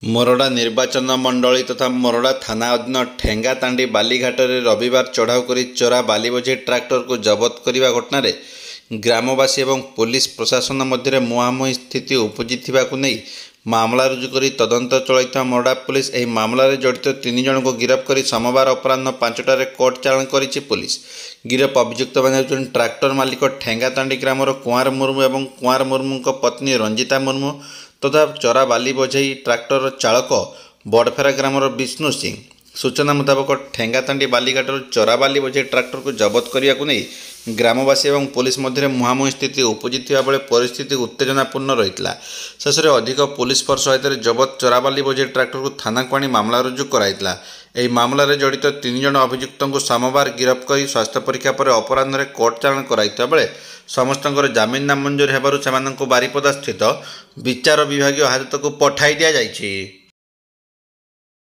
मोरडा निर्वाचन मंडली तथा मोरडा थाना अधीन ठेंगातांडी बालीघाटे रविवार चढ़ाऊ कर चोरा बाली बोझे ट्राक्टर को जबत करने घटन ग्रामवासी और पुलिस प्रशासन मध्य मुहांमुही स्थिति उपजी नहीं मामला रुजु कर तदंत चलता मोरडा पुलिस यह मामलें जड़ित 3 जन को गिरफ्त कर सोमवार अपराह 5टार कोर्ट चालाण करिछि पुलिस। गिरफ अभियुक्त मैंने ट्राक्टर मालिक ठेंगातांडी ग्रामर कुंवर मुर्मू और कुंवर मुर्मू पत्नी रंजिता मुर्मू तथा चोरा बाली बोझई ट्राक्टर चालक बड़फेरा ग्रामर विष्णु सिंह। सूचना मुताबक ठेंगातांडी बालीघाटर चोरा बाली बोझई ट्राक्टर को जबत करने को नहीं ग्रामवासी और पुलिस मध्य मुहांमुही स्थिति उपजी बेले परिस्थिति उत्तेजनापूर्ण रही। शेष में अधिक पुलिस फोर्स सहित जबत चोरा बाली बोझई ट्राक्टर को थाना को आनी मामला रुजु कराइला। यह मामलें जड़ित 3 जन अभियुक्त को सोमवार गिरफ्त कर स्वास्थ्य परीक्षा पर अपराह कोर्ट चालाण कराइता बेले समस्त जमीन नामंजूर होबारु सेमानंकु बारिपदा स्थित विचार विभाग हाजत को पठाई दिया जाइछि।